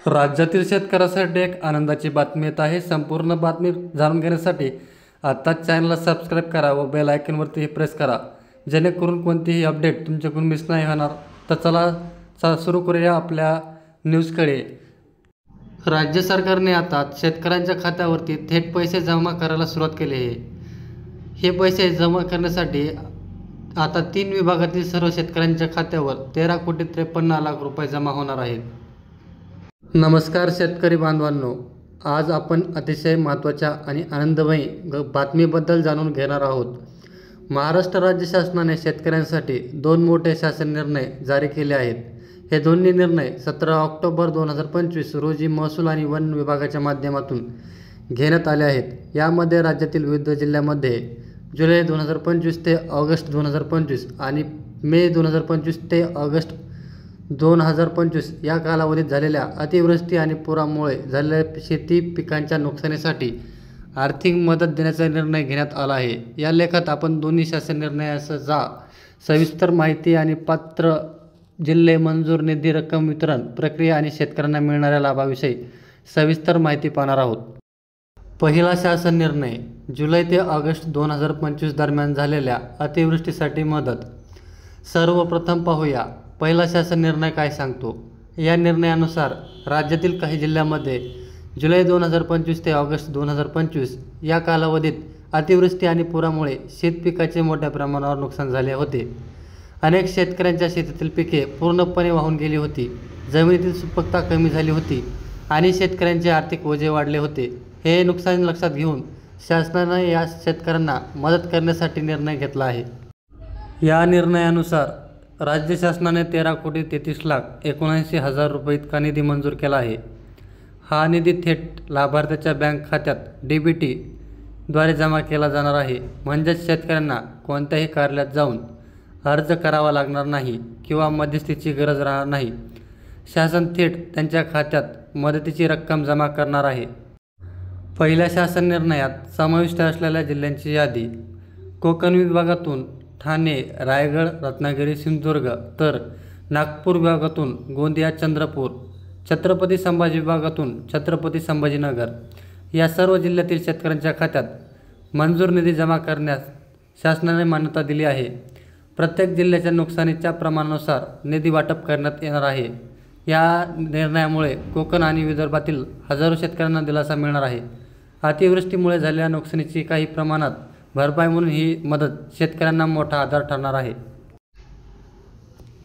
राज्यातील शेतकऱ्यासाठी एक आनंदाची बातमी येत आहे। संपूर्ण बातमी जाणून घेण्यासाठी आत्ताच चॅनलला सबस्क्राईब करा व बेल आयकॉनवरती प्रेस करा, जेणेकरून कोणतीही अपडेट तुमच्याकडून मिस नाही होणार। तर चला सुरू करूया आपल्या न्यूजकडे। राज्य सरकारने आता शेतकऱ्यांच्या खात्यावरती थेट पैसे जमा करायला सुरुवात केली आहे। हे पैसे जमा करण्यासाठी आता 3 विभागातील सर्व शेतकऱ्यांच्या खात्यावर 13,53,लाख रुपये जमा होणार आहेत। नमस्कार शेतकरी बांधवांनो, आज आपण अतिशय महत्त्वाच्या आणि आनंदमयी बातमीबद्दल जाणून घेणार आहोत। महाराष्ट्र राज्य शासनाने शेतकऱ्यांसाठी 2 मोठे शासन निर्णय जारी केले आहेत। हे दोन्ही निर्णय 17 ऑक्टोबर 2025 रोजी महसूल आणि वन विभागाच्या माध्यमातून घेण्यात आले आहेत। यामध्ये राज्यातील विविध जिल्ह्यांमध्ये जुलै 2025 ते ऑगस्ट 2025 आणि मे 2025 ते ऑगस्ट 2025 या कालावधीत झालेल्या अतिवृष्टी आणि पुरामुळे झालेल्या शेती पिकांच्या नुकसानीसाठी आर्थिक मदत देण्याचा निर्णय घेण्यात आला आहे। या लेखात आपण दोन्ही शासन निर्णयाचा सविस्तर माहिती आणि पात्र जिल्हे, मंजूर निधी, रक्कम वितरण प्रक्रिया आणि शेतकऱ्यांना मिळणाऱ्या लाभाविषयी सविस्तर माहिती पाहणार आहोत। पहिला शासन निर्णय, जुलै ते ऑगस्ट 2025 दरम्यान झालेल्या अतिवृष्टीसाठी मदत। सर्वप्रथम पाहूया पहिला शासन निर्णय काय सांगतो। या निर्णयानुसार राज्यातील काही जिल्ह्यांमध्ये जुलै 2025 ते ऑगस्ट 2025 या कालावधीत अतिवृष्टी आणि पुरामुळे शेतपिकाचे मोठ्या प्रमाणावर नुकसान झाले होते। अनेक शेतकऱ्यांच्या शेतातील पिके पूर्णपणे वाहून गेली होती, जमिनीतील सुपीकता कमी झाली होती आणि शेतकऱ्यांचे आर्थिक ओझे वाढले होते। हे नुकसान लक्षात घेऊन शासनाने या शेतकऱ्यांना मदत करण्यासाठी निर्णय घेतला आहे। या निर्णयानुसार राज्य शासनाने 13,33,79,000 रुपये इतका निधी मंजूर केला आहे। हा निधी थेट लाभार्थ्याच्या बँक खात्यात DBT द्वारे जमा केला जाणार आहे। म्हणजेच शेतकऱ्यांना कोणत्याही कार्यालयात जाऊन अर्ज करावा लागणार नाही किंवा मध्यस्थीची गरज राहणार नाही। शासन थेट त्यांच्या खात्यात मदतीची रक्कम जमा करणार आहे। पहिल्या शासन निर्णयात समाविष्ट असलेल्या जिल्ह्यांची यादी। कोकण विभागातून ठाणे, रायगड, रत्नागिरी, सिंधुदुर्ग, तर नागपूर विभागातून गोंदिया, चंद्रपूर, छत्रपती संभाजी विभागातून छत्रपती संभाजीनगर या सर्व जिल्ह्यातील शेतकऱ्यांच्या खात्यात मंजूर निधी जमा करण्यास शासनाने मान्यता दिली आहे। प्रत्येक जिल्ह्याच्या नुकसानीच्या प्रमाणानुसार निधी वाटप करण्यात येणार आहे। या निर्णयामुळे कोकण आणि विदर्भातील हजारो शेतकऱ्यांना दिलासा मिळणार आहे। अतिवृष्टीमुळे झालेल्या नुकसानीची काही प्रमाणात भरपाई म्हणून ही मदत शेतकऱ्यांना मोठा आधार ठरणार आहे।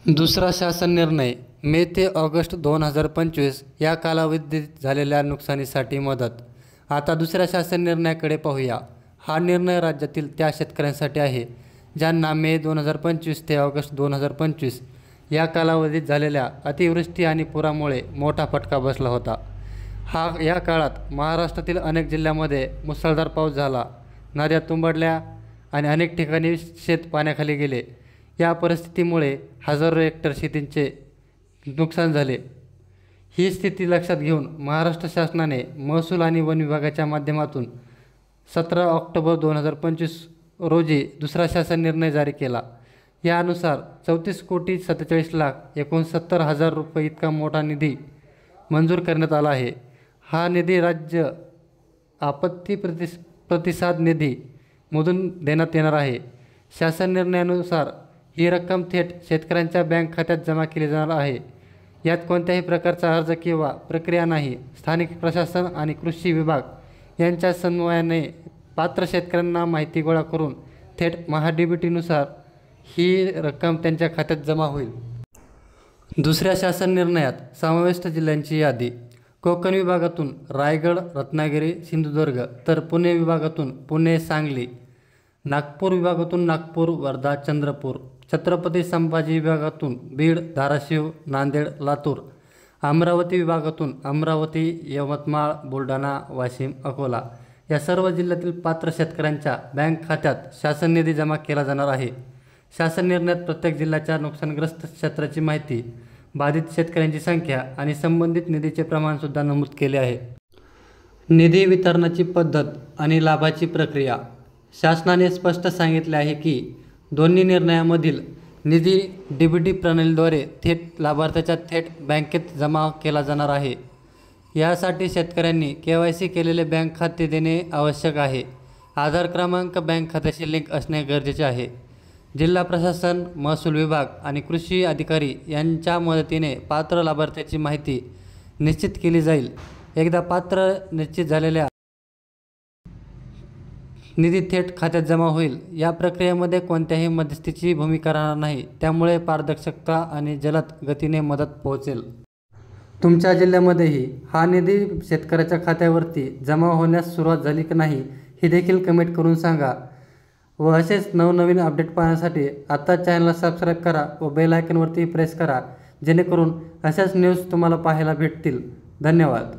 दुसरा शासन निर्णय, मे ते ऑगस्ट 2025 या कालावधीत झालेल्या नुकसानीसाठी मदत। आता दुसऱ्या शासन निर्णयाकडे पाहूया। हा निर्णय राज्यातील त्या शेतकऱ्यांसाठी आहे ज्यांना मे 2025 ते ऑगस्ट 2025 या कालावधीत झालेल्या अतिवृष्टी आणि पुरामुळे मोठा फटका बसला होता। या काळात महाराष्ट्रातील अनेक जिल्ह्यांमध्ये मुसळधार पाऊस झाला, नद्या तुंबडल्या आणि अनेक ठिकाणी शेत पाण्याखाली गेले। या परिस्थितीमुळे हजारो हेक्टर शेतीचे नुकसान झाले। ही स्थिती लक्षात घेऊन महाराष्ट्र शासनाने महसूल आणि वन विभागाच्या माध्यमातून 17 ऑक्टोबर 2025 रोजी दुसरा शासन निर्णय जारी केला। यानुसार 34,47,69,000 रुपये इतका मोठा निधी मंजूर करण्यात आला आहे। हा निधी राज्य आपत्ती प्रतिसाद निधी मधून देण्यात येणार आहे। शासन निर्णयानुसार ही रक्कम थेट शेतकऱ्यांच्या बँक खात्यात जमा केली जाणार आहे। यात कोणत्याही प्रकारचा अर्ज किंवा प्रक्रिया नाही। स्थानिक प्रशासन आणि कृषी विभाग यांच्या समन्वयाने पात्र शेतकऱ्यांना माहिती गोळा करून थेट DBT-नुसार ही रक्कम त्यांच्या खात्यात जमा होईल। दुसऱ्या शासन निर्णयात समाविष्ट जिल्ह्यांची यादी। कोकण विभागातून रायगड, रत्नागिरी, सिंधुदुर्ग, तर पुणे विभागातून पुणे, सांगली, नागपूर विभागातून नागपूर, वर्धा, चंद्रपूर, छत्रपती संभाजी विभागातून बीड, धाराशिव, नांदेड, लातूर, अमरावती विभागातून अमरावती, यवतमाळ, बुलढाणा, वाशिम, अकोला या सर्व जिल्ह्यातील पात्र शेतकऱ्यांच्या बँक खात्यात शासन निधी जमा केला जाणार आहे। शासन निर्णयात प्रत्येक जिल्ह्याच्या नुकसानग्रस्त क्षेत्राची माहिती, बाधित शेतकऱ्यांची संख्या आणि संबंधित निधीचे प्रमाणसुद्धा नमूद केले आहे। निधी वितरणाची पद्धत आणि लाभाची प्रक्रिया। शासनाने स्पष्ट सांगितले आहे की दोन्ही निर्णयामधील निधी DBT प्रणालीद्वारे थेट लाभार्थ्याच्या थेट बँकेत जमा केला जाणार आहे। यासाठी शेतकऱ्यांनी KYC केलेले बँक खाते देणे आवश्यक आहे. आधार क्रमांक बँक खात्याशी लिंक असणे गरजेचे आहे. जिल्हा प्रशासन, महसूल विभाग आणि कृषी अधिकारी यांच्या मदतीने पात्र लाभार्थ्याची माहिती निश्चित केली जाईल. एकदा पात्र निश्चित झालेल्या निधी थेट खात्यात जमा होईल. या प्रक्रियेमध्ये कोणत्याही मध्यस्थीची भूमिका राहणार नाही. त्यामुळे पारदर्शकता आणि जलद गतीने मदत पोहोचेल. तुमच्या जिल्ह्यामध्येही हा निधी शेतकऱ्याच्या खात्यावरती जमा होण्यास सुरुवात झाली की नाही हे देखील कमेंट करून सांगा. व असेच नवनवीन अपडेट पाहण्यासाठी आता चॅनलला सबस्क्राईब करा व बेल आयकॉनवरती प्रेस करा, जेणेकरून अशाच न्यूज तुम्हाला पाहायला भेटतील. धन्यवाद.